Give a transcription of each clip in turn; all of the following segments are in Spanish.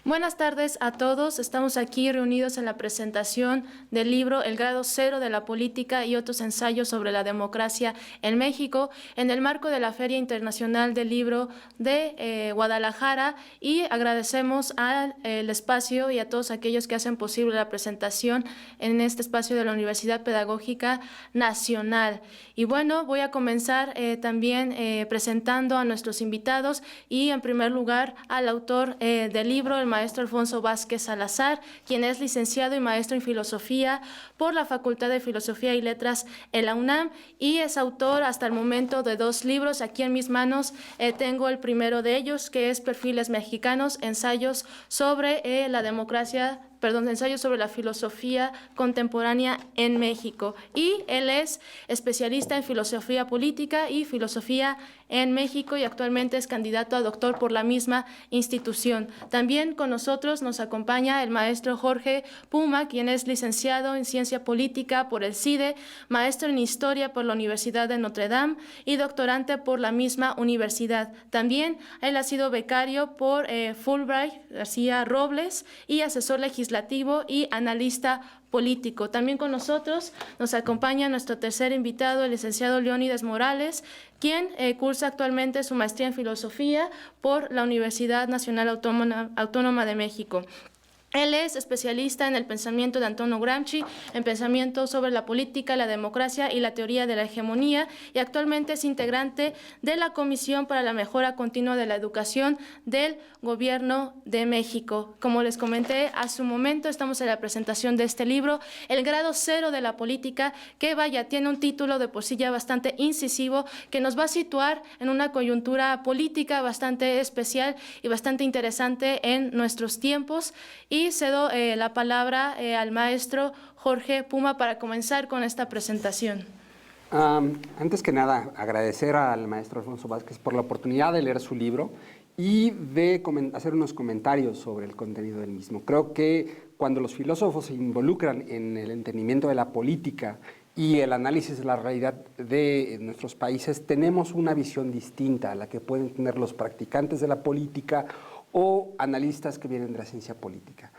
Buenas tardes a todos. Estamos aquí reunidos en la presentación del libro El grado cero de la política y otros ensayos sobre la democracia en México, en el marco de la Feria Internacional del Libro de Guadalajara, y agradecemos al espacio y a todos aquellos que hacen posible la presentación en este espacio de la Universidad Pedagógica Nacional. Y bueno, voy a comenzar también presentando a nuestros invitados y en primer lugar al autor del libro, el maestro Alfonso Vázquez Salazar, quien es licenciado y maestro en filosofía por la Facultad de Filosofía y Letras en la UNAM y es autor hasta el momento de 2 libros. Aquí en mis manos tengo el primero de ellos, que es Perfiles Mexicanos, ensayos sobre ensayos sobre la filosofía contemporánea en México. Y él es especialista en filosofía política y filosofía en México y actualmente es candidato a doctor por la misma institución. También con nosotros nos acompaña el maestro Jorge Puma, quien es licenciado en Ciencia Política por el CIDE, maestro en Historia por la Universidad de Notre Dame y doctorante por la misma universidad. También él ha sido becario por Fulbright García Robles y asesor legislativo y analista político. También con nosotros nos acompaña nuestro tercer invitado, el licenciado Leónidas Morales, quien cursa actualmente su maestría en filosofía por la Universidad Nacional Autónoma de México. Él es especialista en el pensamiento de Antonio Gramsci, en pensamiento sobre la política, la democracia y la teoría de la hegemonía, y actualmente es integrante de la Comisión para la Mejora Continua de la Educación del Gobierno de México. Como les comenté hace un momento, estamos en la presentación de este libro, El grado cero de la política, que tiene un título de por sí ya bastante incisivo, que nos va a situar en una coyuntura política bastante especial y bastante interesante en nuestros tiempos. Y cedo la palabra al maestro Jorge Puma para comenzar con esta presentación. Antes que nada, agradecer al maestro Alfonso Vázquez por la oportunidad de leer su libro y de hacer unos comentarios sobre el contenido del mismo. Creo que cuando los filósofos se involucran en el entendimiento de la política y el análisis de la realidad de nuestros países, tenemos una visión distinta a la que pueden tener los practicantes de la política o analistas que vienen de la ciencia política.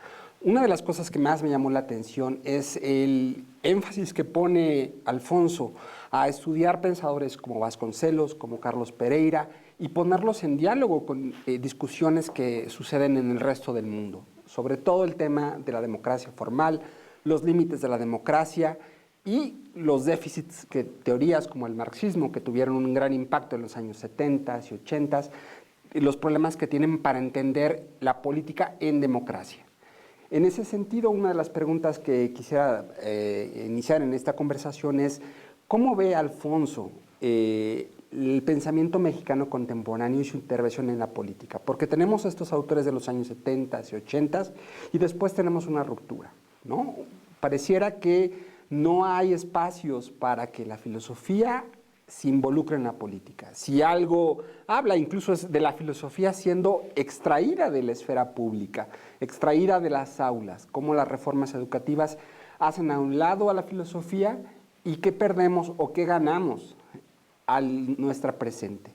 Una de las cosas que más me llamó la atención es el énfasis que pone Alfonso a estudiar pensadores como Vasconcelos, como Carlos Pereira, y ponerlos en diálogo con discusiones que suceden en el resto del mundo, sobre todo el tema de la democracia formal, los límites de la democracia y los déficits que teorías como el marxismo, que tuvieron un gran impacto en los años 70 y 80, y los problemas que tienen para entender la política en democracia. En ese sentido, una de las preguntas que quisiera iniciar en esta conversación es ¿cómo ve Alfonso el pensamiento mexicano contemporáneo y su intervención en la política? Porque tenemos estos autores de los años 70 y 80 y después tenemos una ruptura, ¿no? Pareciera que no hay espacios para que la filosofía se involucra en la política. Si algo habla incluso es de la filosofía siendo extraída de la esfera pública, extraída de las aulas, cómo las reformas educativas hacen a un lado a la filosofía y qué perdemos o qué ganamos a nuestra presente.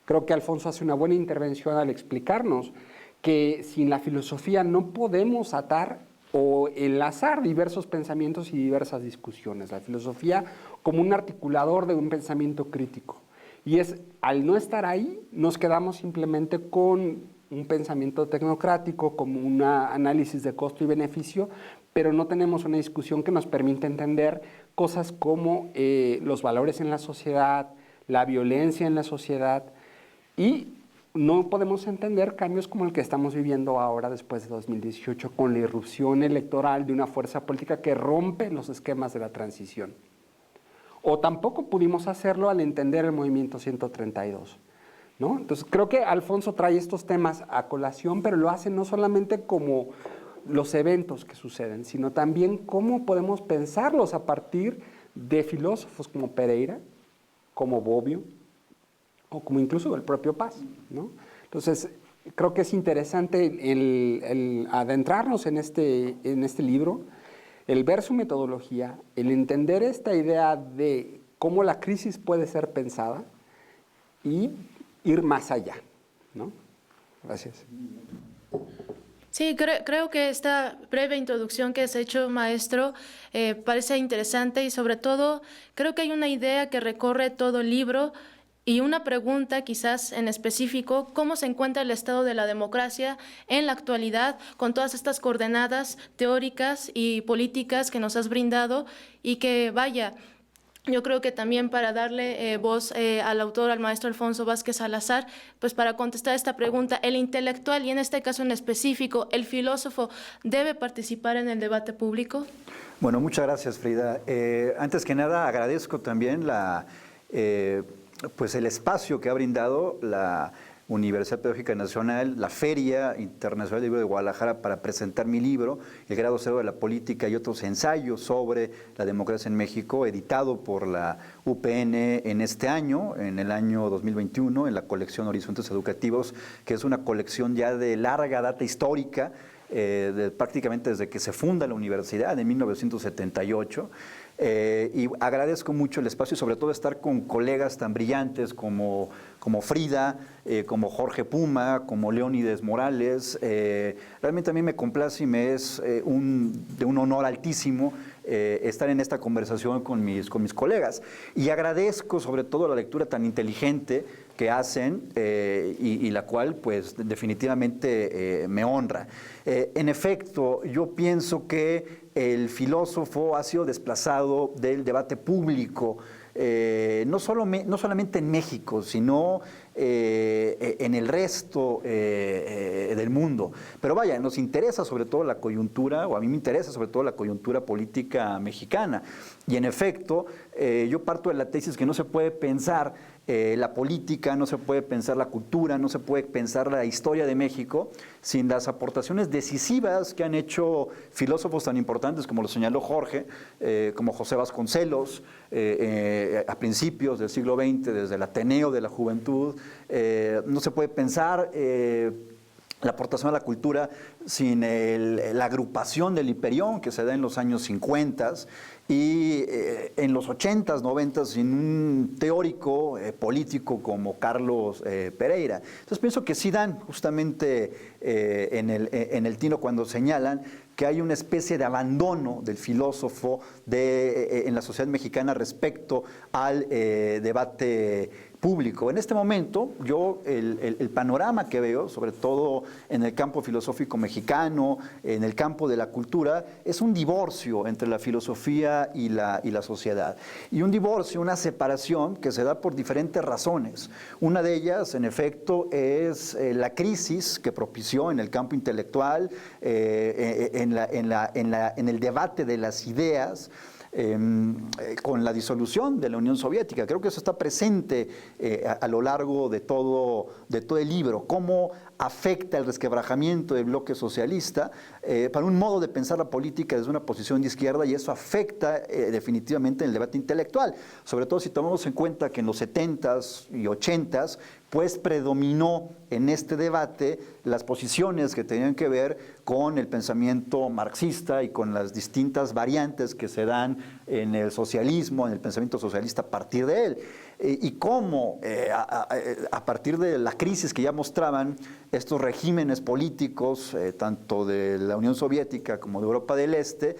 Creo que Alfonso hace una buena intervención al explicarnos que sin la filosofía no podemos atar o enlazar diversos pensamientos y diversas discusiones. La filosofía como un articulador de un pensamiento crítico. Y al no estar ahí, nos quedamos simplemente con un pensamiento tecnocrático, como un análisis de costo y beneficio, pero no tenemos una discusión que nos permita entender cosas como los valores en la sociedad, la violencia en la sociedad, y no podemos entender cambios como el que estamos viviendo ahora después de 2018 con la irrupción electoral de una fuerza política que rompe los esquemas de la transición. O tampoco pudimos hacerlo al entender el movimiento 132, ¿no? Entonces creo que Alfonso trae estos temas a colación, pero lo hace no solamente como los eventos que suceden, sino también cómo podemos pensarlos a partir de filósofos como Pereira, como Bobbio, o como incluso el propio Paz, ¿no? Entonces, creo que es interesante el adentrarnos en este libro, el ver su metodología, el entender esta idea de cómo la crisis puede ser pensada y ir más allá, ¿no? Gracias. Sí, creo que esta breve introducción que has hecho, maestro, parece interesante y sobre todo creo que hay una idea que recorre todo el libro y una pregunta quizás en específico: ¿cómo se encuentra el estado de la democracia en la actualidad con todas estas coordenadas teóricas y políticas que nos has brindado? Y que vaya, yo creo que también para darle voz al autor, al maestro Alfonso Vázquez Salazar, pues para contestar esta pregunta, ¿el intelectual, y en este caso en específico, el filósofo, debe participar en el debate público? Bueno, muchas gracias, Frida. Antes que nada, agradezco también pues el espacio que ha brindado la Universidad Pedagógica Nacional, la Feria Internacional del Libro de Guadalajara, para presentar mi libro, El grado cero de la política y otros ensayos sobre la democracia en México, editado por la UPN en este año, en el año 2021, en la colección Horizontes Educativos, que es una colección ya de larga data histórica, prácticamente desde que se funda la universidad, en 1978. Y agradezco mucho el espacio y sobre todo estar con colegas tan brillantes como Frida, como Jorge Puma, como Leónides Morales. Realmente a mí me complace y me es de un honor altísimo estar en esta conversación con mis colegas. Y agradezco sobre todo la lectura tan inteligente que hacen y la cual pues definitivamente me honra. En efecto, yo pienso que el filósofo ha sido desplazado del debate público, no solamente en México, sino en el resto del mundo. Pero vaya, nos interesa sobre todo la coyuntura, o a mí me interesa sobre todo la coyuntura política mexicana. Y en efecto, yo parto de la tesis que no se puede pensar la política, no se puede pensar la cultura, no se puede pensar la historia de México sin las aportaciones decisivas que han hecho filósofos tan importantes como lo señaló Jorge, como José Vasconcelos, a principios del siglo XX, desde el Ateneo de la Juventud. No se puede pensar la aportación a la cultura sin la agrupación del Hiperión que se da en los años 50 y en los 80s, 90s sin un teórico político como Carlos Pereira. Entonces pienso que sí dan justamente en el tino cuando señalan que hay una especie de abandono del filósofo en la sociedad mexicana respecto al debate público. En este momento, yo el panorama que veo, sobre todo en el campo filosófico mexicano, en el campo de la cultura, es un divorcio entre la filosofía y la sociedad. Y un divorcio, una separación que se da por diferentes razones. Una de ellas, en efecto, es la crisis que propició en el campo intelectual, en el debate de las ideas, con la disolución de la Unión Soviética. Creo que eso está presente a lo largo de todo el libro, cómo afecta el resquebrajamiento del bloque socialista para un modo de pensar la política desde una posición de izquierda, y eso afecta definitivamente en el debate intelectual, sobre todo si tomamos en cuenta que en los 70s y 80s pues predominó en este debate las posiciones que tenían que ver con el pensamiento marxista y con las distintas variantes que se dan en el socialismo, en el pensamiento socialista a partir de él. Y cómo a partir de la crisis que ya mostraban estos regímenes políticos, tanto de la Unión Soviética como de Europa del Este,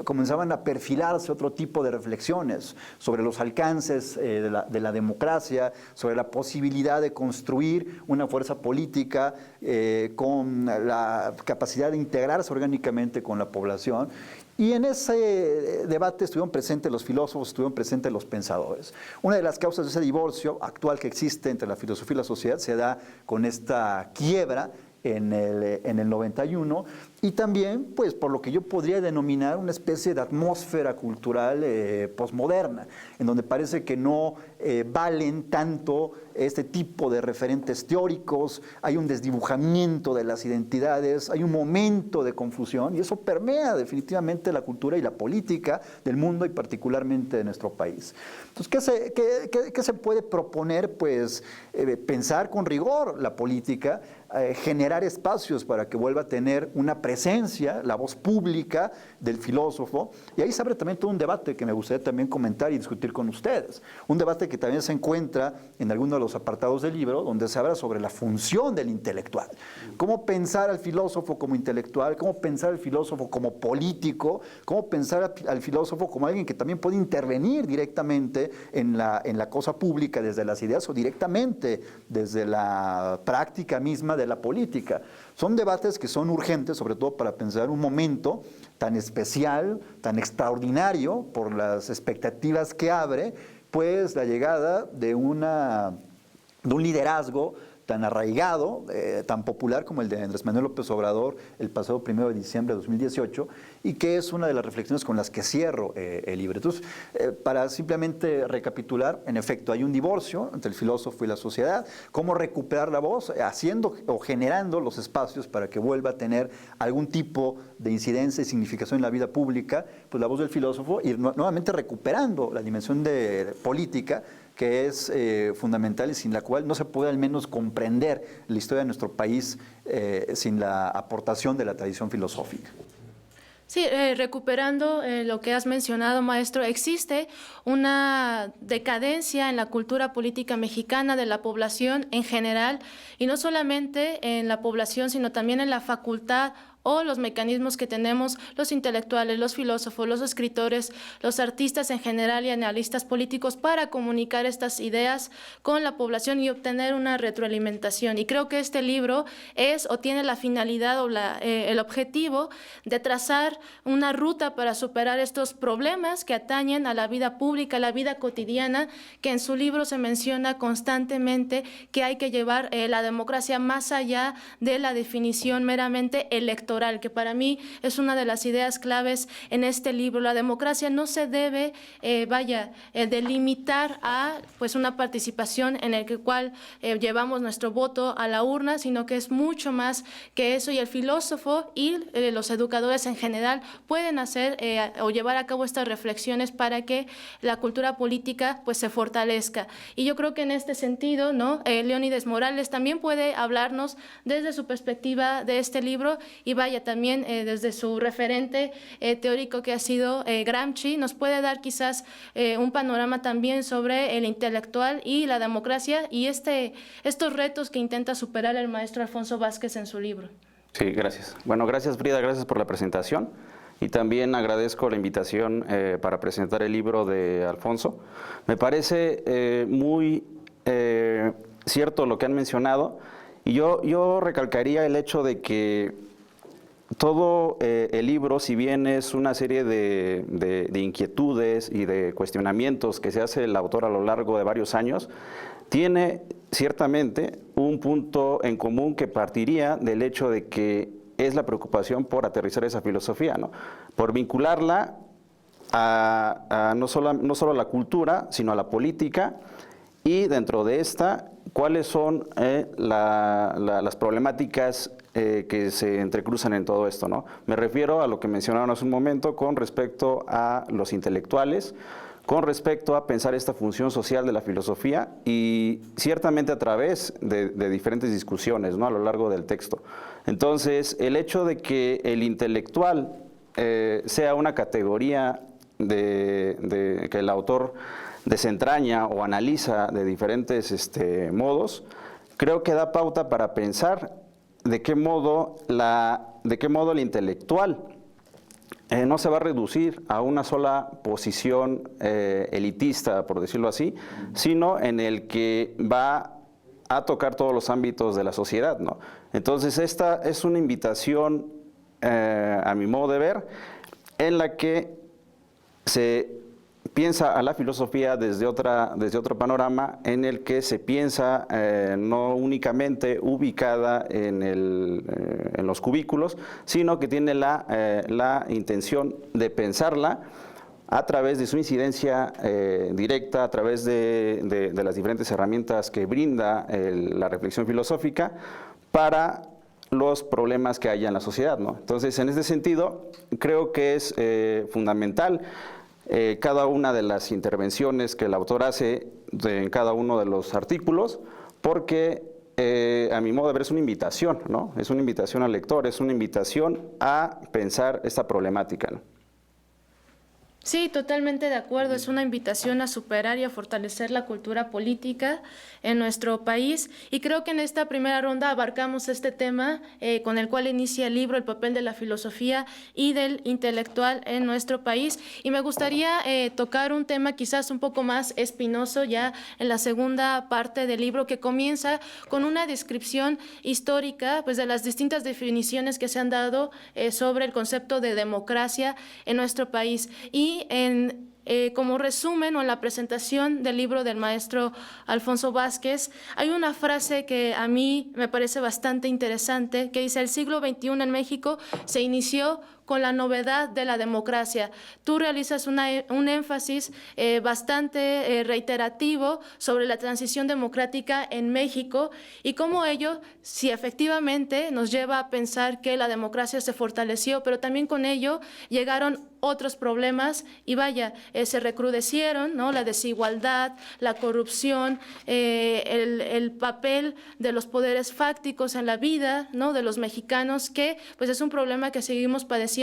comenzaban a perfilarse otro tipo de reflexiones sobre los alcances de la democracia, sobre la posibilidad de construir una fuerza política con la capacidad de integrarse orgánicamente con la población. Y en ese debate estuvieron presentes los filósofos, estuvieron presentes los pensadores. Una de las causas de ese divorcio actual que existe entre la filosofía y la sociedad se da con esta quiebra en el 91, y también pues por lo que yo podría denominar una especie de atmósfera cultural posmoderna, en donde parece que no valen tanto este tipo de referentes teóricos, hay un desdibujamiento de las identidades, hay un momento de confusión, y eso permea definitivamente la cultura y la política del mundo y particularmente de nuestro país. Entonces, ¿qué se puede proponer? Pues pensar con rigor la política, generar espacios para que vuelva a tener una presencia presencia, la voz pública del filósofo, y ahí se abre también todo un debate que me gustaría también comentar y discutir con ustedes. Un debate que también se encuentra en algunos de los apartados del libro, donde se habla sobre la función del intelectual. Cómo pensar al filósofo como intelectual, cómo pensar al filósofo como político, cómo pensar al filósofo como alguien que también puede intervenir directamente en la cosa pública desde las ideas o directamente desde la práctica misma de la política. Son debates que son urgentes, sobre todo para pensar un momento tan especial, tan extraordinario por las expectativas que abre, pues la llegada de un liderazgo tan arraigado, tan popular como el de Andrés Manuel López Obrador el pasado 1 de diciembre de 2018, y que es una de las reflexiones con las que cierro el libro. Entonces, para simplemente recapitular, en efecto, hay un divorcio entre el filósofo y la sociedad. ¿Cómo recuperar la voz? Haciendo o generando los espacios para que vuelva a tener algún tipo de incidencia y significación en la vida pública, pues la voz del filósofo, y nuevamente recuperando la dimensión de política, que es fundamental y sin la cual no se puede al menos comprender la historia de nuestro país sin la aportación de la tradición filosófica. Sí, recuperando lo que has mencionado, maestro, existe una decadencia en la cultura política mexicana de la población en general, y no solamente en la población, sino también en la facultad o los mecanismos que tenemos los intelectuales, los filósofos, los escritores, los artistas en general y analistas políticos para comunicar estas ideas con la población y obtener una retroalimentación. Y creo que este libro es o tiene la finalidad o el objetivo de trazar una ruta para superar estos problemas que atañen a la vida pública, a la vida cotidiana, que en su libro se menciona constantemente que hay que llevar la democracia más allá de la definición meramente electoral, que para mí es una de las ideas claves en este libro. La democracia no se debe, delimitar a pues una participación en el cual llevamos nuestro voto a la urna, sino que es mucho más que eso, y el filósofo y los educadores en general pueden hacer o llevar a cabo estas reflexiones para que la cultura política pues se fortalezca. Y yo creo que en este sentido, ¿no? Leónides Morales también puede hablarnos desde su perspectiva de este libro, y también desde su referente teórico que ha sido Gramsci, nos puede dar quizás un panorama también sobre el intelectual y la democracia y estos retos que intenta superar el maestro Alfonso Vázquez en su libro. Sí, gracias. Bueno, gracias Frida, gracias por la presentación, y también agradezco la invitación para presentar el libro de Alfonso. Me parece muy cierto lo que han mencionado, y yo recalcaría el hecho de que todo el libro, si bien es una serie de inquietudes y de cuestionamientos que se hace el autor a lo largo de varios años, tiene ciertamente un punto en común que partiría del hecho de que es la preocupación por aterrizar esa filosofía, ¿no? Por vincularla a no solo a la cultura, sino a la política, y dentro de esta, cuáles son las problemáticas que se entrecruzan en todo esto, ¿no? Me refiero a lo que mencionaron hace un momento con respecto a los intelectuales, con respecto a pensar esta función social de la filosofía, y ciertamente a través de diferentes discusiones, ¿no? A lo largo del texto. Entonces, el hecho de que el intelectual sea una categoría que el autor desentraña o analiza de diferentes modos, creo que da pauta para pensar de qué modo el intelectual no se va a reducir a una sola posición elitista, por decirlo así, sino en el que va a tocar todos los ámbitos de la sociedad, ¿no? Entonces, esta es una invitación, a mi modo de ver, en la que se piensa a la filosofía desde otro panorama, en el que se piensa no únicamente ubicada en los cubículos, sino que tiene la intención de pensarla a través de su incidencia directa, a través de las diferentes herramientas que brinda la reflexión filosófica para los problemas que haya en la sociedad, ¿no? Entonces, en este sentido, creo que es fundamental cada una de las intervenciones que el autor hace en cada uno de los artículos, porque a mi modo de ver, es una invitación, ¿no? Es una invitación al lector, es una invitación a pensar esta problemática, ¿no? Sí, totalmente de acuerdo. Es una invitación a superar y a fortalecer la cultura política en nuestro país. Y creo que en esta primera ronda abarcamos este tema con el cual inicia el libro, el papel de la filosofía y del intelectual en nuestro país. Y me gustaría tocar un tema quizás un poco más espinoso ya en la segunda parte del libro, que comienza con una descripción histórica pues, de las distintas definiciones que se han dado sobre el concepto de democracia en nuestro país. Y como resumen o en la presentación del libro del maestro Alfonso Vázquez, hay una frase que a mí me parece bastante interesante, que dice: el siglo XXI en México se inició con la novedad de la democracia. Tú realizas un énfasis bastante reiterativo sobre la transición democrática en México y cómo ello, si efectivamente nos lleva a pensar que la democracia se fortaleció, pero también con ello llegaron otros problemas y vaya, se recrudecieron, ¿no? La desigualdad, la corrupción, el papel de los poderes fácticos en la vida, ¿no? De los mexicanos, que pues es un problema que seguimos padeciendo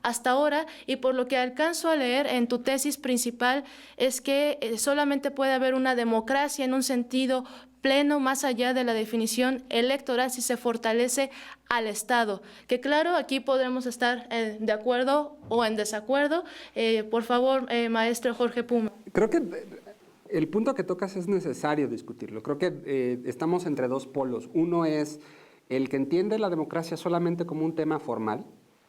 hasta ahora, y por lo que alcanzo a leer en tu tesis principal es que solamente puede haber una democracia en un sentido pleno, más allá de la definición electoral, si se fortalece al Estado. Que claro, aquí podremos estar de acuerdo o en desacuerdo. Por favor, maestro Jorge Puma. Creo que el punto que tocas es necesario discutirlo. Creo que estamos entre dos polos. Uno es el que entiende la democracia solamente como un tema formal.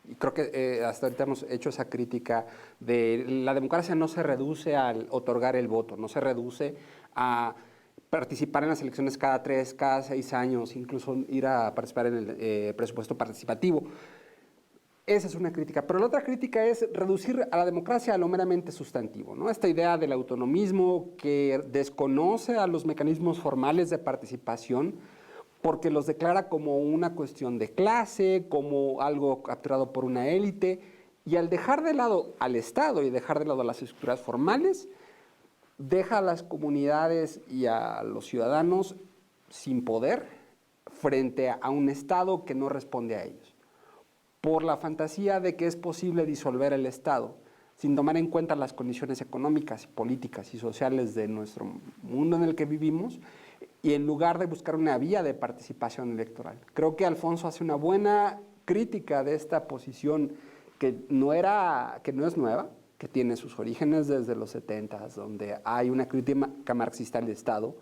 Y creo que hasta ahorita hemos hecho esa crítica de la democracia no se reduce al otorgar el voto, no se reduce a participar en las elecciones cada 3, cada 6 años, incluso ir a participar en el presupuesto participativo. Esa es una crítica. Pero la otra crítica es reducir a la democracia a lo meramente sustantivo, ¿no? Esta idea del autonomismo que desconoce a los mecanismos formales de participación porque los declara como una cuestión de clase, como algo capturado por una élite, y al dejar de lado al Estado y dejar de lado las estructuras formales, deja a las comunidades y a los ciudadanos sin poder frente a un Estado que no responde a ellos. Por la fantasía de que es posible disolver el Estado, sin tomar en cuenta las condiciones económicas, y políticas y sociales de nuestro mundo en el que vivimos, y en lugar de buscar una vía de participación electoral. Creo que Alfonso hace una buena crítica de esta posición que no es nueva, que tiene sus orígenes desde los 70, donde hay una crítica marxista al Estado,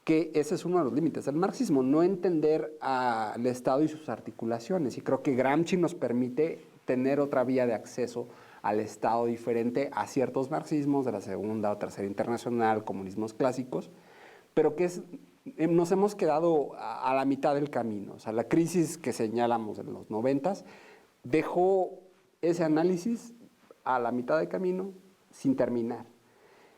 que ese es uno de los límites del marxismo, no entender al Estado y sus articulaciones. Y creo que Gramsci nos permite tener otra vía de acceso al Estado diferente a ciertos marxismos de la Segunda o Tercera Internacional, comunismos clásicos, pero que nos hemos quedado a la mitad del camino. O sea, la crisis que señalamos en los 90 dejó ese análisis a la mitad del camino sin terminar.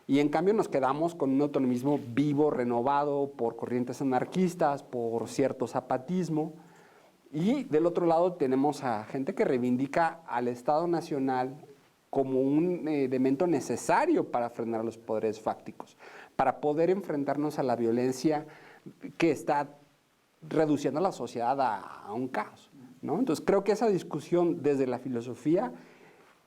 Y en cambio nos quedamos con un autonomismo vivo, renovado por corrientes anarquistas, por cierto zapatismo. Y del otro lado tenemos a gente que reivindica al Estado Nacional como un elemento necesario para frenar los poderes fácticos, para poder enfrentarnos a la violencia que está reduciendo a la sociedad a un caos, ¿no? Entonces creo que esa discusión desde la filosofía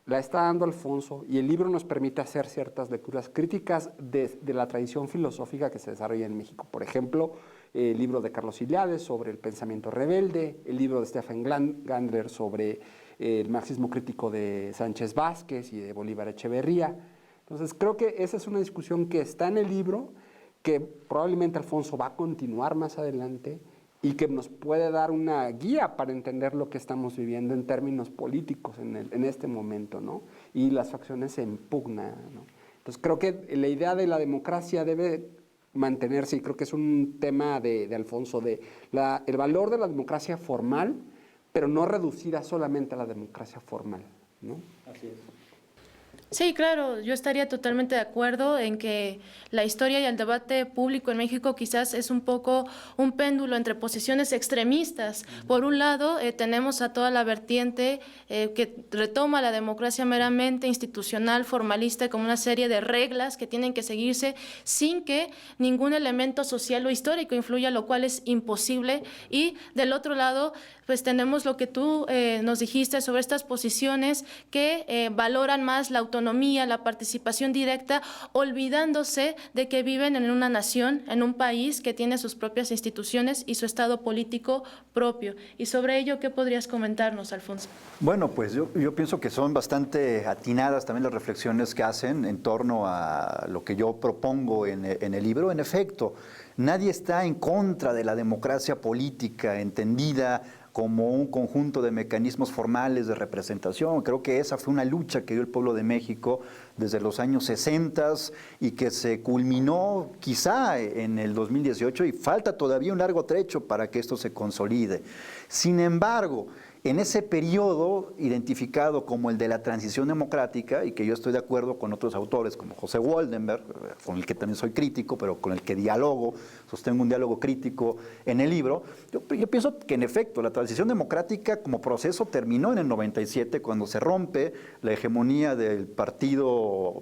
la está dando Alfonso, y el libro nos permite hacer ciertas lecturas críticas de la tradición filosófica que se desarrolla en México. Por ejemplo, el libro de Carlos Iliades sobre el pensamiento rebelde, el libro de Stefan Gandler sobre el marxismo crítico de Sánchez Vázquez y de Bolívar Echeverría. Entonces creo que esa es una discusión que está en el libro, que probablemente Alfonso va a continuar más adelante y que nos puede dar una guía para entender lo que estamos viviendo en términos políticos en este momento, ¿no? Y las facciones en pugna, ¿no? Entonces creo que la idea de la democracia debe mantenerse, y creo que es un tema de Alfonso, el valor de la democracia formal, pero no reducida solamente a la democracia formal, ¿no? Así es. Sí, claro, yo estaría totalmente de acuerdo en que la historia y el debate público en México quizás es un poco un péndulo entre posiciones extremistas. Por un lado, tenemos a toda la vertiente que retoma la democracia meramente institucional, formalista, como una serie de reglas que tienen que seguirse sin que ningún elemento social o histórico influya, lo cual es imposible. Y del otro lado, pues tenemos lo que tú nos dijiste sobre estas posiciones que valoran más la autonomía, la participación directa, olvidándose de que viven en una nación, en un país que tiene sus propias instituciones y su estado político propio. Y sobre ello, ¿qué podrías comentarnos, Alfonso? Bueno, pues yo pienso que son bastante atinadas también las reflexiones que hacen en torno a lo que yo propongo en el libro. En efecto, nadie está en contra de la democracia política entendida como un conjunto de mecanismos formales de representación. Creo que esa fue una lucha que dio el pueblo de México desde los años 60 y que se culminó quizá en el 2018 y falta todavía un largo trecho para que esto se consolide. Sin embargo, en ese periodo identificado como el de la transición democrática, y que yo estoy de acuerdo con otros autores como José Woldenberg, con el que también soy crítico, pero con el que dialogo, sostengo un diálogo crítico en el libro, yo pienso que en efecto la transición democrática como proceso terminó en el 97 cuando se rompe la hegemonía del partido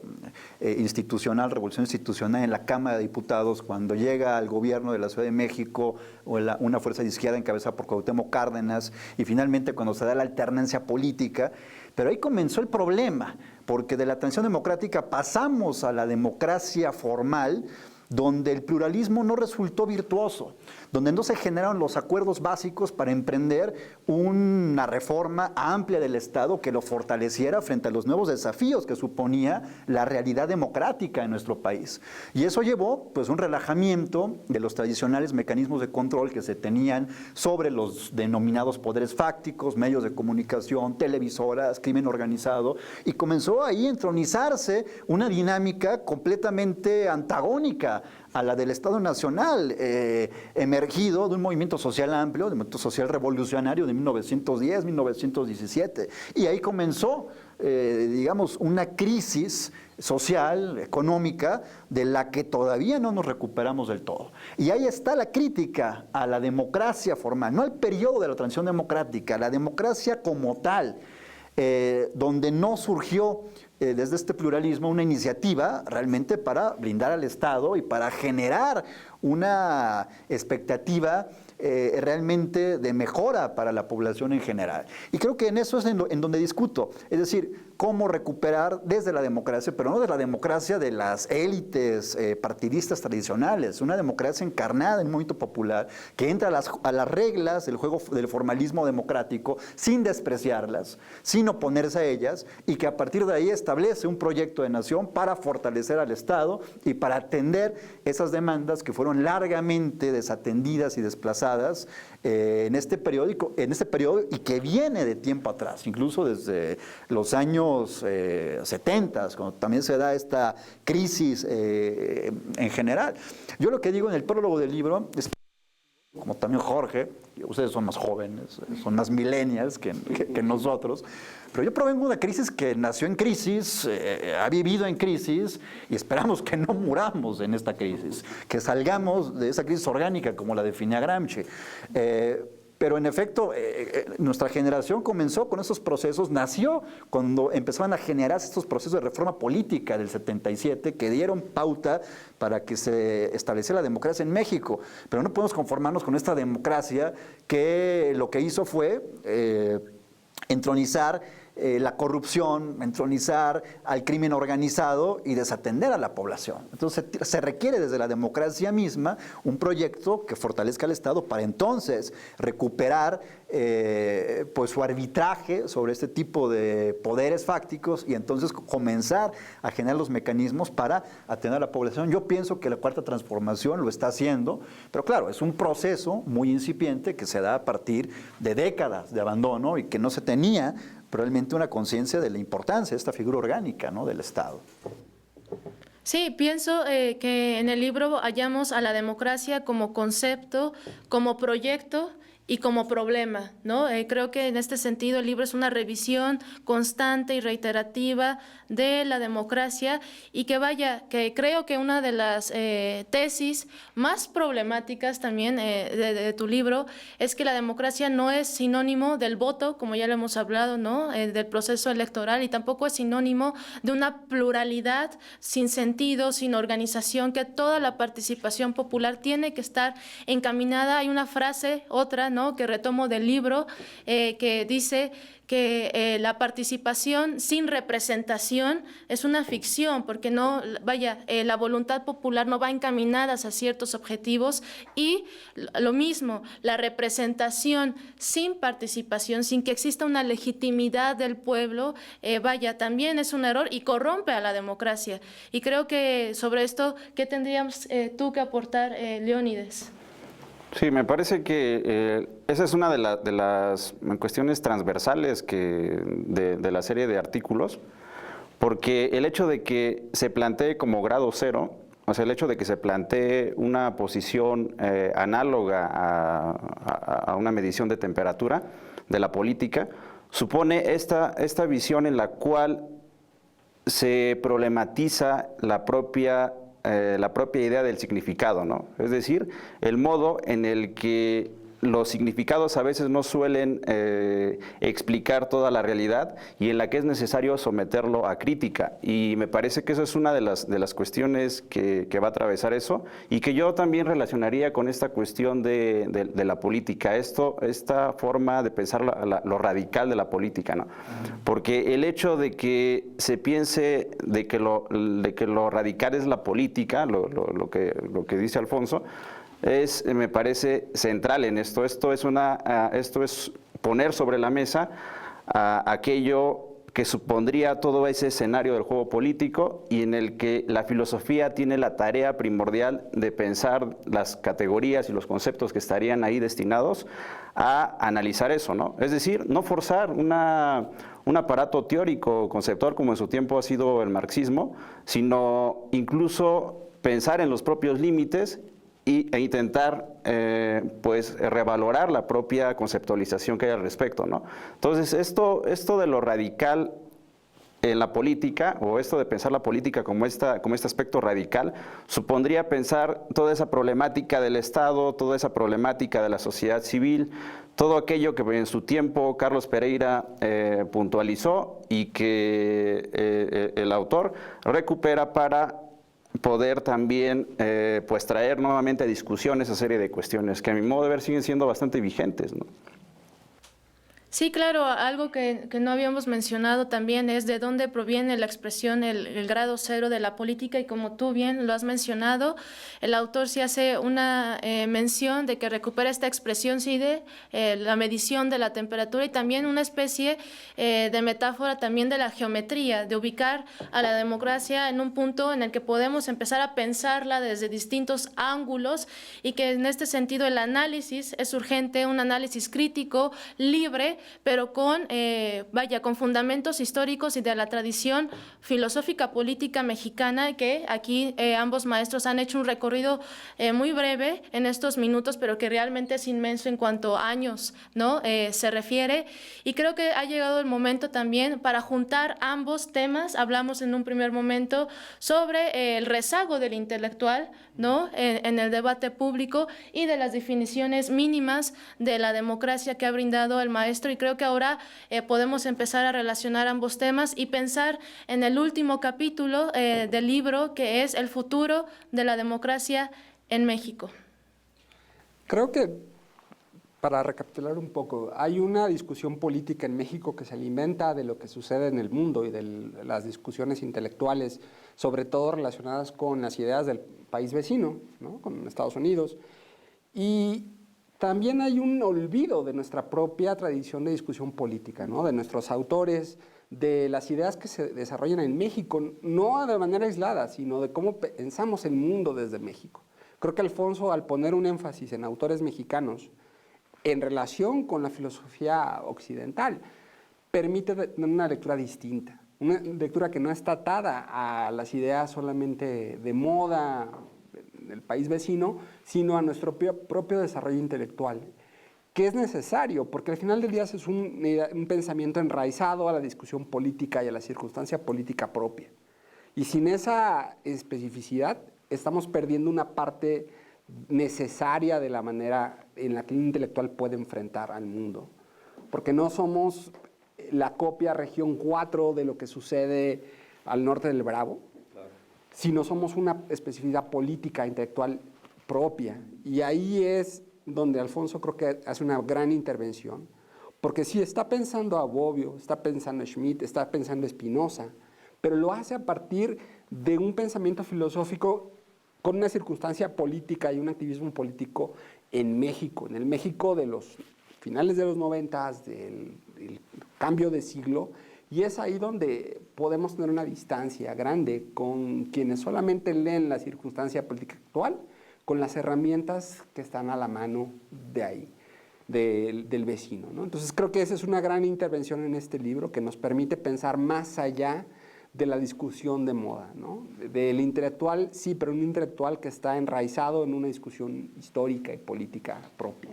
institucional, Revolución Institucional en la Cámara de Diputados, cuando llega al gobierno de la Ciudad de México una fuerza de izquierda encabezada por Cuauhtémoc Cárdenas y finalmente cuando se da la alternancia política, pero ahí comenzó el problema, porque de la transición democrática pasamos a la democracia formal, donde el pluralismo no resultó virtuoso, donde no se generaron los acuerdos básicos para emprender una reforma amplia del Estado que lo fortaleciera frente a los nuevos desafíos que suponía la realidad democrática en nuestro país. Y eso llevó pues un relajamiento de los tradicionales mecanismos de control que se tenían sobre los denominados poderes fácticos, medios de comunicación, televisoras, crimen organizado, y comenzó ahí a entronizarse una dinámica completamente antagónica a la del Estado Nacional, emergido de un movimiento social amplio, de un movimiento social revolucionario de 1910, 1917. Y ahí comenzó, digamos, una crisis social, económica, de la que todavía no nos recuperamos del todo. Y ahí está la crítica a la democracia formal, no al periodo de la transición democrática, la democracia como tal, donde no surgió desde este pluralismo una iniciativa realmente para blindar al Estado y para generar una expectativa realmente de mejora para la población en general. Y creo que en eso es en donde discuto, es decir, cómo recuperar desde la democracia, pero no de la democracia de las élites partidistas tradicionales, una democracia encarnada en un movimiento popular que entra a las reglas del juego del formalismo democrático sin despreciarlas, sin oponerse a ellas, y que a partir de ahí establece un proyecto de nación para fortalecer al Estado y para atender esas demandas que fueron largamente desatendidas y desplazadas en este periodo y que viene de tiempo atrás, incluso desde los años 70, cuando también se da esta crisis en general. Yo lo que digo en el prólogo del libro es, como también Jorge, ustedes son más jóvenes, son más millennials que nosotros, pero yo provengo de una crisis que nació en crisis, ha vivido en crisis, y esperamos que no muramos en esta crisis, que salgamos de esa crisis orgánica como la definía Gramsci. Pero en efecto, nuestra generación comenzó con esos procesos, nació cuando empezaban a generarse estos procesos de reforma política del 77 que dieron pauta para que se estableciera la democracia en México. Pero no podemos conformarnos con esta democracia que lo que hizo fue entronizar la corrupción, entronizar al crimen organizado y desatender a la población. Entonces se requiere desde la democracia misma un proyecto que fortalezca al Estado para entonces recuperar pues su arbitraje sobre este tipo de poderes fácticos y entonces comenzar a generar los mecanismos para atender a la población. Yo pienso que la Cuarta Transformación lo está haciendo, pero claro, es un proceso muy incipiente que se da a partir de décadas de abandono y que no se tenía probablemente una conciencia de la importancia de esta figura orgánica, ¿no?, del Estado. Sí, pienso que en el libro hallamos a la democracia como concepto, como proyecto y como problema, ¿no? Creo que en este sentido el libro es una revisión constante y reiterativa de la democracia y que que creo que una de las tesis más problemáticas también de tu libro es que la democracia no es sinónimo del voto, como ya lo hemos hablado, ¿no? Del proceso electoral, y tampoco es sinónimo de una pluralidad sin sentido, sin organización, que toda la participación popular tiene que estar encaminada. Hay una frase, otra, ¿no?, que retomo del libro, que dice que la participación sin representación es una ficción, porque no, la voluntad popular no va encaminada hacia ciertos objetivos, y lo mismo, la representación sin participación, sin que exista una legitimidad del pueblo, también es un error y corrompe a la democracia. Y creo que sobre esto, ¿qué tendrías tú que aportar, Leónides? Sí, me parece que esa es una de las cuestiones transversales de la serie de artículos, porque el hecho de que se plantee como grado cero, o sea, el hecho de que se plantee una posición análoga a una medición de temperatura de la política, supone esta visión en la cual se problematiza la propia idea del significado, ¿no? Es decir, el modo en el que los significados a veces no suelen explicar toda la realidad y en la que es necesario someterlo a crítica. Y me parece que eso es una de las cuestiones que va a atravesar eso, y que yo también relacionaría con esta cuestión de la política, esta forma de pensar lo radical de la política, ¿no? Porque el hecho de que se piense de que lo radical es la política, lo que dice Alfonso, me parece central en esto. Esto es poner sobre la mesa aquello que supondría todo ese escenario del juego político, y en el que la filosofía tiene la tarea primordial de pensar las categorías y los conceptos que estarían ahí destinados a analizar eso, ¿no? Es decir, no forzar un aparato teórico conceptual como en su tiempo ha sido el marxismo, sino incluso pensar en los propios límites e intentar revalorar la propia conceptualización que hay al respecto, ¿no? Entonces, esto de lo radical en la política, o esto de pensar la política como este aspecto radical, supondría pensar toda esa problemática del Estado, toda esa problemática de la sociedad civil, todo aquello que en su tiempo Carlos Pereira puntualizó y que el autor recupera para poder también traer nuevamente a discusión esa serie de cuestiones que a mi modo de ver siguen siendo bastante vigentes, ¿no? Sí, claro, algo que no habíamos mencionado también es de dónde proviene la expresión el grado cero de la política, y como tú bien lo has mencionado, el autor sí hace una mención de que recupera esta expresión, sí, de la medición de la temperatura, y también una especie de metáfora también de la geometría, de ubicar a la democracia en un punto en el que podemos empezar a pensarla desde distintos ángulos, y que en este sentido el análisis es urgente, un análisis crítico, libre, pero con fundamentos históricos y de la tradición filosófica política mexicana, que aquí ambos maestros han hecho un recorrido muy breve en estos minutos, pero que realmente es inmenso en cuanto a años, ¿no? Se refiere, y creo que ha llegado el momento también para juntar ambos temas. Hablamos en un primer momento sobre el rezago del intelectual, ¿no?, en el debate público, y de las definiciones mínimas de la democracia que ha brindado el maestro, y creo que ahora podemos empezar a relacionar ambos temas y pensar en el último capítulo del libro, que es el futuro de la democracia en México. Creo que, para recapitular un poco, hay una discusión política en México que se alimenta de lo que sucede en el mundo y de las discusiones intelectuales, sobre todo relacionadas con las ideas del país vecino, ¿no?, con Estados Unidos. Y también hay un olvido de nuestra propia tradición de discusión política, ¿no?, de nuestros autores, de las ideas que se desarrollan en México, no de manera aislada, sino de cómo pensamos el mundo desde México. Creo que Alfonso, al poner un énfasis en autores mexicanos en relación con la filosofía occidental, permite una lectura distinta, una lectura que no está atada a las ideas solamente de moda del país vecino, sino a nuestro propio desarrollo intelectual. que es necesario, porque al final del día es un pensamiento enraizado a la discusión política y a la circunstancia política propia. Y sin esa especificidad estamos perdiendo una parte necesaria de la manera en la que un intelectual puede enfrentar al mundo, porque no somos la copia región 4 de lo que sucede al norte del Bravo, sino somos una especificidad política, intelectual propia. Y ahí es donde Alfonso creo que hace una gran intervención, porque sí está pensando a Bobbio, está pensando a Schmitt, está pensando a Spinoza, pero lo hace a partir de un pensamiento filosófico con una circunstancia política y un activismo político en México, en el México de los finales de los 90, del cambio de siglo, y es ahí donde podemos tener una distancia grande con quienes solamente leen la circunstancia política actual, con las herramientas que están a la mano de ahí, del vecino, ¿no? Entonces creo que esa es una gran intervención en este libro que nos permite pensar más allá de la discusión de moda, ¿no? Del intelectual, sí, pero un intelectual que está enraizado en una discusión histórica y política propia.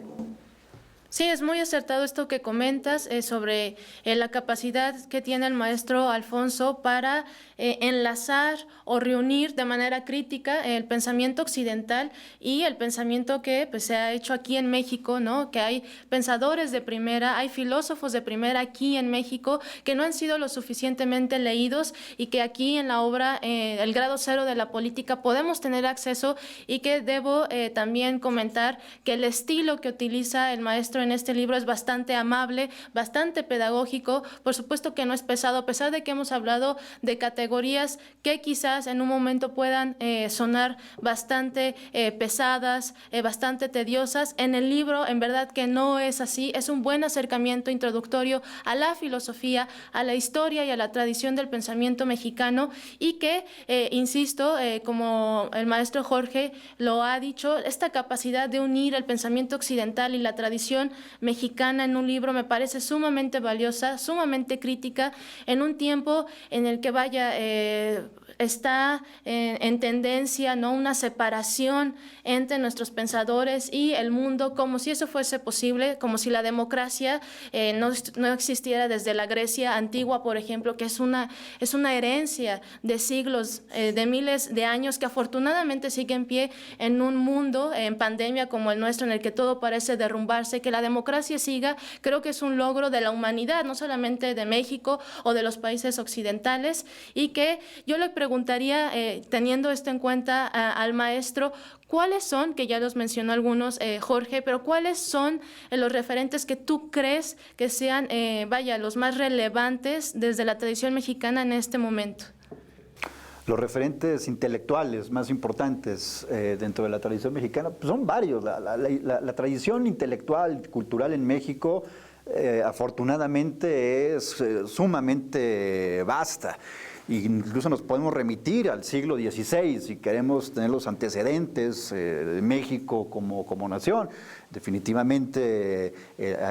Sí, es muy acertado esto que comentas sobre la capacidad que tiene el maestro Alfonso para enlazar o reunir de manera crítica el pensamiento occidental y el pensamiento que pues, se ha hecho aquí en México, ¿no? Que hay pensadores de primera, hay filósofos de primera aquí en México que no han sido lo suficientemente leídos y que aquí en la obra El grado cero de la política podemos tener acceso, y que debo también comentar que el estilo que utiliza el maestro en este libro es bastante amable, bastante pedagógico, por supuesto que no es pesado, a pesar de que hemos hablado de categorías que quizás en un momento puedan sonar bastante pesadas, bastante tediosas. En el libro en verdad que no es así, es un buen acercamiento introductorio a la filosofía, a la historia y a la tradición del pensamiento mexicano, y que, insisto, como el maestro Jorge lo ha dicho, esta capacidad de unir el pensamiento occidental y la tradición mexicana en un libro me parece sumamente valiosa, sumamente crítica, en un tiempo en el que está en tendencia, ¿no?, una separación entre nuestros pensadores y el mundo, como si eso fuese posible, como si la democracia no existiera desde la Grecia antigua, por ejemplo, que es una herencia de siglos, de miles de años, que afortunadamente sigue en pie en un mundo en pandemia como el nuestro, en el que todo parece derrumbarse. Que la democracia siga, creo que es un logro de la humanidad, no solamente de México o de los países occidentales, y que yo le preguntaría, teniendo esto en cuenta al maestro, ¿cuáles son, que ya los mencionó algunos, Jorge, pero cuáles son los referentes que tú crees que sean, los más relevantes desde la tradición mexicana en este momento? Los referentes intelectuales más importantes dentro de la tradición mexicana pues son varios. La tradición intelectual, cultural en México, afortunadamente es sumamente vasta. Incluso nos podemos remitir al siglo XVI si queremos tener los antecedentes de México como nación, definitivamente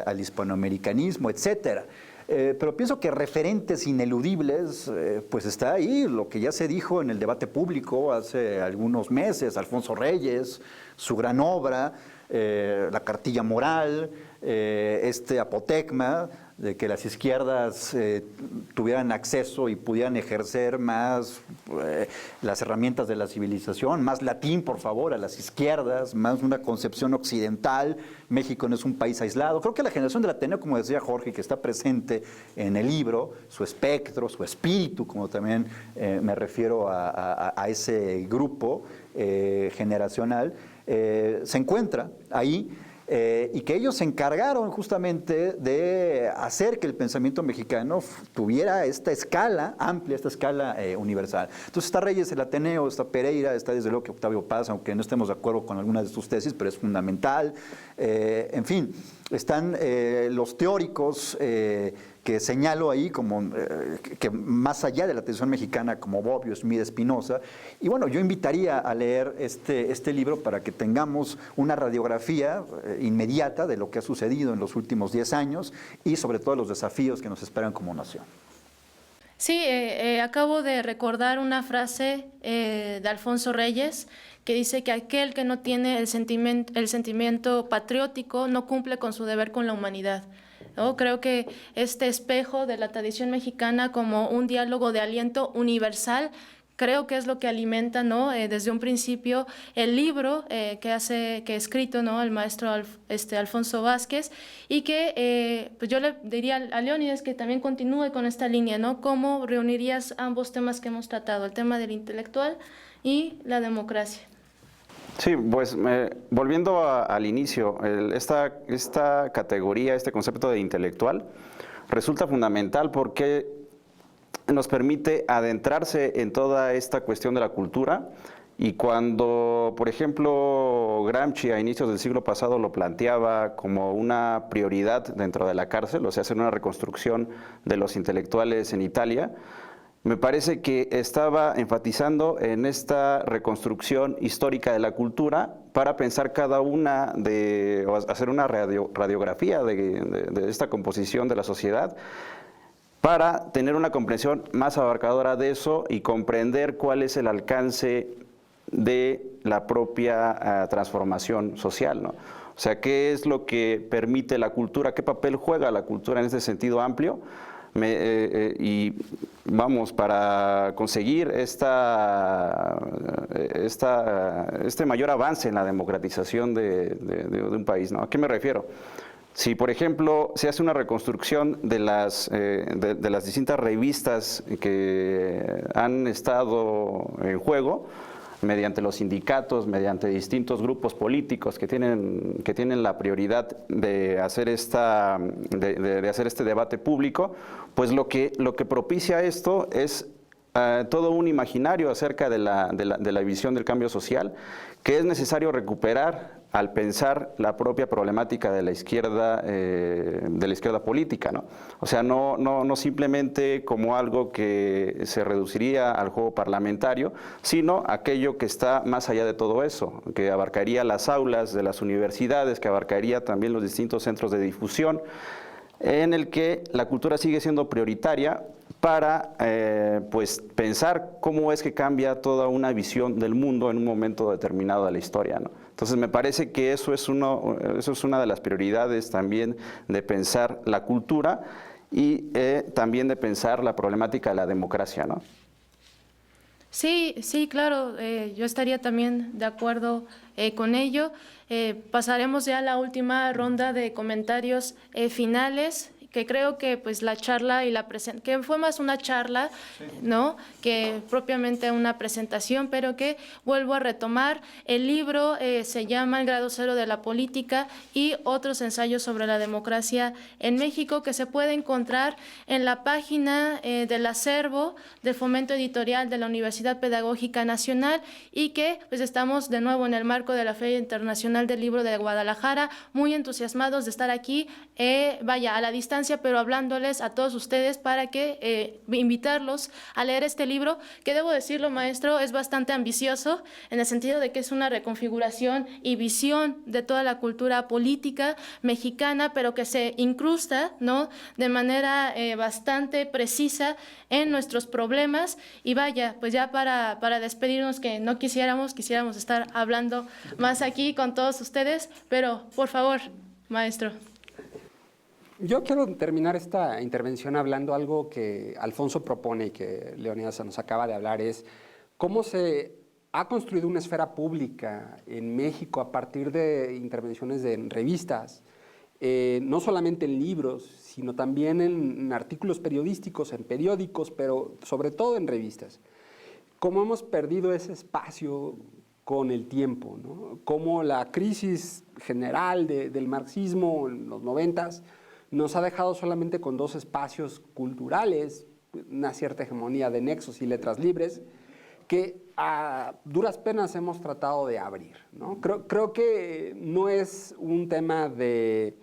al hispanoamericanismo, etcétera. Pero pienso que referentes ineludibles, pues está ahí lo que ya se dijo en el debate público hace algunos meses, Alfonso Reyes, su gran obra, La Cartilla Moral, Apotegma, de que las izquierdas tuvieran acceso y pudieran ejercer más las herramientas de la civilización, más latín, por favor, a las izquierdas, más una concepción occidental. México no es un país aislado. Creo que la generación del Ateneo, como decía Jorge, que está presente en el libro, su espectro, su espíritu, como también me refiero a ese grupo generacional, se encuentra ahí. Y que ellos se encargaron justamente de hacer que el pensamiento mexicano tuviera esta escala amplia, esta escala universal. Entonces está Reyes, el Ateneo, está Pereira, está desde luego que Octavio Paz, aunque no estemos de acuerdo con algunas de sus tesis, pero es fundamental. En fin, están los teóricos que señalo ahí como que más allá de la tradición mexicana, como Bobbio, Schmitt, Spinoza. Y bueno, yo invitaría a leer este libro para que tengamos una radiografía inmediata de lo que ha sucedido en los últimos 10 años y sobre todo los desafíos que nos esperan como nación. Sí, acabo de recordar una frase de Alfonso Reyes que dice que aquel que no tiene el sentimiento patriótico no cumple con su deber con la humanidad, ¿no? Creo que este espejo de la tradición mexicana como un diálogo de aliento universal, creo que es lo que alimenta, ¿no? Desde un principio el libro que ha escrito, ¿no? El maestro Alfonso Vázquez, y que pues yo le diría a Leónidas que también continúe con esta línea, ¿no? ¿Cómo reunirías ambos temas que hemos tratado, el tema del intelectual y la democracia? Sí, pues volviendo al inicio, esta categoría, este concepto de intelectual resulta fundamental porque nos permite adentrarse en toda esta cuestión de la cultura, y cuando, por ejemplo, Gramsci a inicios del siglo pasado lo planteaba como una prioridad dentro de la cárcel, o sea, hacer una reconstrucción de los intelectuales en Italia, me parece que estaba enfatizando en esta reconstrucción histórica de la cultura para pensar o hacer una radiografía de esta composición de la sociedad, para tener una comprensión más abarcadora de eso y comprender cuál es el alcance de la propia transformación social, ¿no? O sea, qué es lo que permite la cultura, qué papel juega la cultura en ese sentido amplio. Y vamos, para conseguir este mayor avance en la democratización de un país, ¿no? ¿A qué me refiero? Si, por ejemplo, se hace una reconstrucción de las distintas revistas que han estado en juego, mediante los sindicatos, mediante distintos grupos políticos que tienen la prioridad de hacer este debate público, pues lo que propicia esto es todo un imaginario acerca de la visión del cambio social, que es necesario recuperar al pensar la propia problemática de la izquierda política, ¿no? O sea, no simplemente como algo que se reduciría al juego parlamentario, sino aquello que está más allá de todo eso, que abarcaría las aulas de las universidades, que abarcaría también los distintos centros de difusión, en el que la cultura sigue siendo prioritaria para pues pensar cómo es que cambia toda una visión del mundo en un momento determinado de la historia, ¿no? Entonces me parece que eso es una de las prioridades también de pensar la cultura y también de pensar la problemática de la democracia, ¿no? Sí, sí, claro, yo estaría también de acuerdo con ello. Pasaremos ya a la última ronda de comentarios finales, que creo que pues la charla y que fue más una charla, ¿no?, que propiamente una presentación, pero que vuelvo a retomar. El libro se llama El grado cero de la política y otros ensayos sobre la democracia en México, que se puede encontrar en la página del acervo del Fomento Editorial de la Universidad Pedagógica Nacional, y que pues estamos de nuevo en el marco de la Feria Internacional del Libro de Guadalajara, muy entusiasmados de estar aquí, a la distancia, pero hablándoles a todos ustedes para que invitarlos a leer este libro, que debo decirlo, maestro, es bastante ambicioso en el sentido de que es una reconfiguración y visión de toda la cultura política mexicana, pero que se incrusta, ¿no?, de manera bastante precisa en nuestros problemas. Y pues ya para despedirnos, que no quisiéramos estar hablando más aquí con todos ustedes, pero por favor, maestro. Yo quiero terminar esta intervención hablando algo que Alfonso propone y que Leónidas nos acaba de hablar, es cómo se ha construido una esfera pública en México a partir de intervenciones en revistas, no solamente en libros, sino también en artículos periodísticos, en periódicos, pero sobre todo en revistas. Cómo hemos perdido ese espacio con el tiempo, ¿no? Cómo la crisis general del marxismo en los 90s nos ha dejado solamente con dos espacios culturales, una cierta hegemonía de nexos y letras libres, que a duras penas hemos tratado de abrir, ¿no? Creo que no es un tema de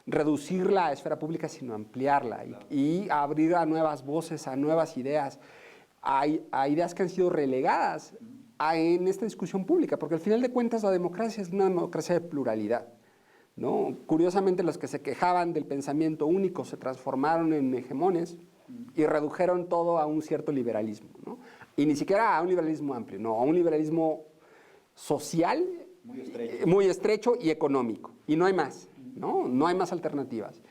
reducir la esfera pública, sino ampliarla y abrir a nuevas voces, a nuevas ideas, a ideas que han sido relegadas en esta discusión pública, porque al final de cuentas la democracia es una democracia de pluralidad, ¿no? Curiosamente, los que se quejaban del pensamiento único se transformaron en hegemones, y redujeron todo a un cierto liberalismo, ¿no? Y ni siquiera a un liberalismo amplio, no, a un liberalismo social, muy estrecho y económico. Y no hay más, ¿no? No hay más alternativas.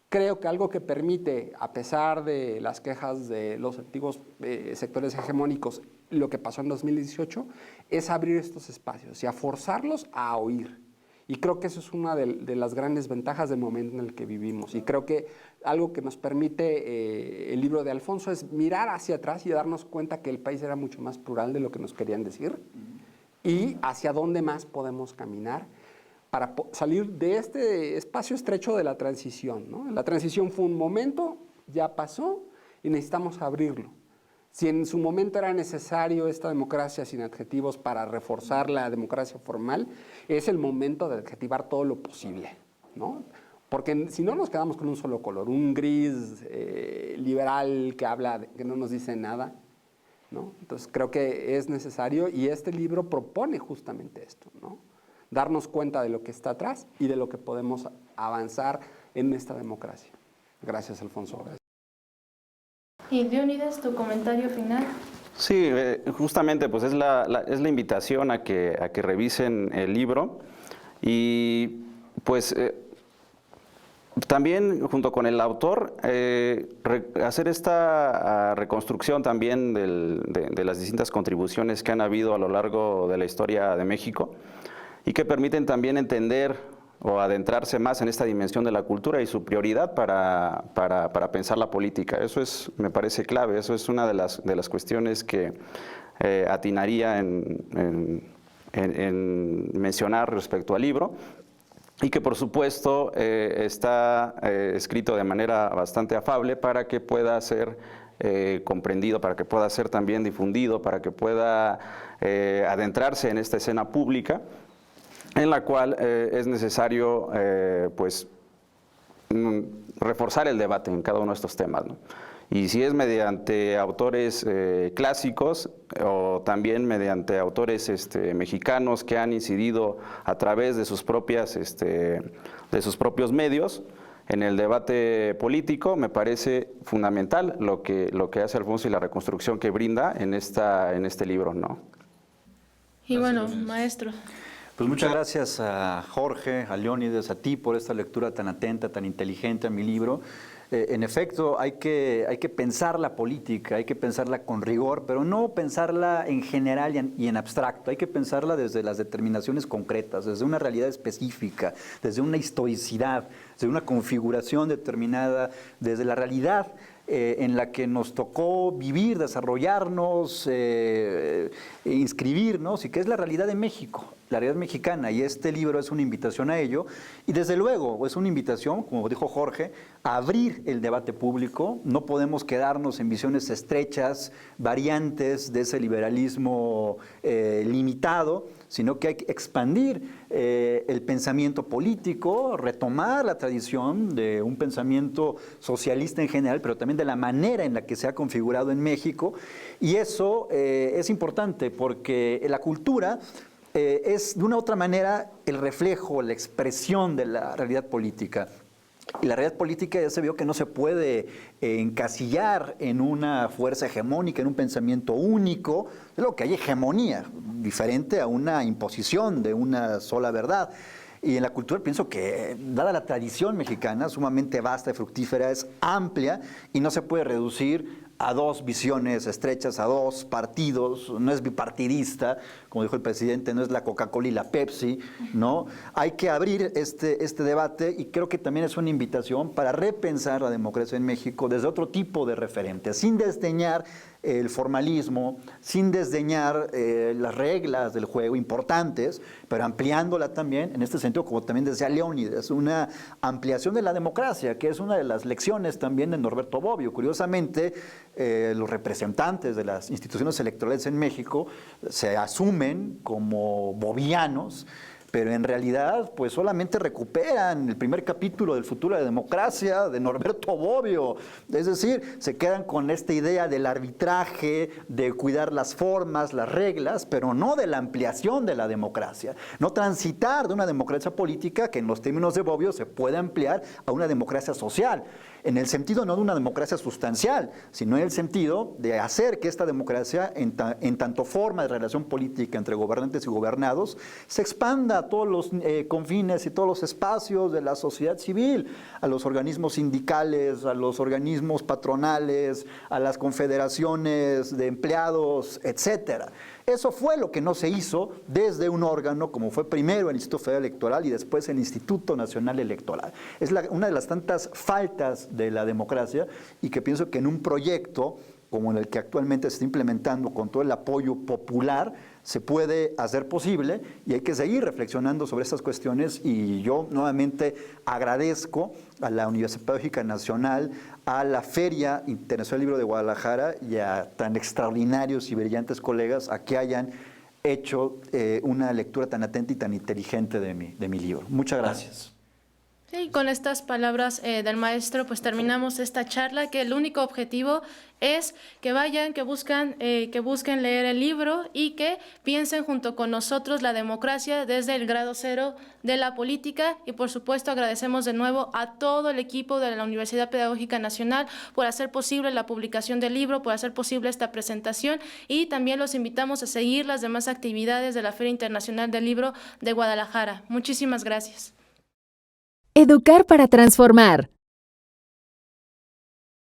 Creo que algo que permite, a pesar de las quejas de los antiguos sectores hegemónicos, lo que pasó en 2018, es abrir estos espacios y a forzarlos a oír. Y creo que eso es una de las grandes ventajas del momento en el que vivimos. Y creo que algo que nos permite el libro de Alfonso es mirar hacia atrás y darnos cuenta que el país era mucho más plural de lo que nos querían decir y hacia dónde más podemos caminar para salir de este espacio estrecho de la transición, ¿no? La transición fue un momento, ya pasó y necesitamos abrirlo. Si en su momento era necesario esta democracia sin adjetivos para reforzar la democracia formal, es el momento de adjetivar todo lo posible, ¿no? Porque si no nos quedamos con un solo color, un gris liberal que habla, que no nos dice nada, ¿no? Entonces creo que es necesario y este libro propone justamente esto, ¿no? Darnos cuenta de lo que está atrás y de lo que podemos avanzar en esta democracia. Gracias, Alfonso. Y Leónidas, tu comentario final. Sí, justamente pues es la invitación a que revisen el libro y pues también junto con el autor hacer esta reconstrucción también de las distintas contribuciones que han habido a lo largo de la historia de México y que permiten también entender o adentrarse más en esta dimensión de la cultura y su prioridad para pensar la política. Eso me parece clave, eso es una de las cuestiones que atinaría en mencionar respecto al libro y que por supuesto está escrito de manera bastante afable para que pueda ser comprendido, para que pueda ser también difundido, para que pueda adentrarse en esta escena pública en la cual es necesario pues, reforzar el debate en cada uno de estos temas, ¿no? Y si es mediante autores clásicos o también mediante autores mexicanos que han incidido a través de sus propios medios en el debate político, me parece fundamental lo que hace Alfonso y la reconstrucción que brinda en este libro, ¿no? Y bueno, maestro. Pues muchas gracias a Jorge, a Leónidas, a ti por esta lectura tan atenta, tan inteligente a mi libro. En efecto, hay que pensar la política, hay que pensarla con rigor, pero no pensarla en general y en abstracto. Hay que pensarla desde las determinaciones concretas, desde una realidad específica, desde una historicidad, desde una configuración determinada, desde la realidad en la que nos tocó vivir, desarrollarnos, inscribirnos, y que es la realidad de México, la realidad mexicana, y este libro es una invitación a ello, y desde luego es una invitación, como dijo Jorge, a abrir el debate público. No podemos quedarnos en visiones estrechas, variantes de ese liberalismo limitado, sino que hay que expandir el pensamiento político, retomar la tradición de un pensamiento socialista en general, pero también de la manera en la que se ha configurado en México, y eso es importante porque la cultura es de una u otra manera el reflejo, la expresión de la realidad política. Y la realidad política ya se vio que no se puede encasillar en una fuerza hegemónica, en un pensamiento único, de lo que hay hegemonía, diferente a una imposición de una sola verdad. Y en la cultura pienso que, dada la tradición mexicana, sumamente vasta y fructífera, es amplia y no se puede reducir a dos visiones estrechas, a dos partidos, no es bipartidista, como dijo el presidente, no es la Coca-Cola y la Pepsi, ¿no? Hay que abrir este debate y creo que también es una invitación para repensar la democracia en México desde otro tipo de referentes, sin desdeñar el formalismo, sin desdeñar las reglas del juego importantes, pero ampliándola también, en este sentido, como también decía Leónidas, una ampliación de la democracia, que es una de las lecciones también de Norberto Bobbio. Curiosamente, los representantes de las instituciones electorales en México se asumen como bobianos, pero en realidad pues solamente recuperan el primer capítulo del Futuro de la Democracia de Norberto Bobbio. Es decir, se quedan con esta idea del arbitraje, de cuidar las formas, las reglas, pero no de la ampliación de la democracia. No transitar de una democracia política que en los términos de Bobbio se puede ampliar a una democracia social, en el sentido no de una democracia sustancial, sino en el sentido de hacer que esta democracia, en tanto forma de relación política entre gobernantes y gobernados, se expanda a todos los confines y todos los espacios de la sociedad civil, a los organismos sindicales, a los organismos patronales, a las confederaciones de empleados, etcétera. Eso fue lo que no se hizo desde un órgano como fue primero el Instituto Federal Electoral y después el Instituto Nacional Electoral. Es una de las tantas faltas de la democracia y que pienso que en un proyecto como el que actualmente se está implementando con todo el apoyo popular, se puede hacer posible y hay que seguir reflexionando sobre estas cuestiones y yo nuevamente agradezco a la Universidad Pedagógica Nacional, a la Feria Internacional del Libro de Guadalajara y a tan extraordinarios y brillantes colegas a que hayan hecho una lectura tan atenta y tan inteligente de mi libro. Muchas gracias. Sí, con estas palabras del maestro, pues terminamos esta charla, que el único objetivo es que vayan, que busquen leer el libro y que piensen junto con nosotros la democracia desde el grado cero de la política. Y por supuesto agradecemos de nuevo a todo el equipo de la Universidad Pedagógica Nacional por hacer posible la publicación del libro, por hacer posible esta presentación, y también los invitamos a seguir las demás actividades de la Feria Internacional del Libro de Guadalajara. Muchísimas gracias. Educar para transformar.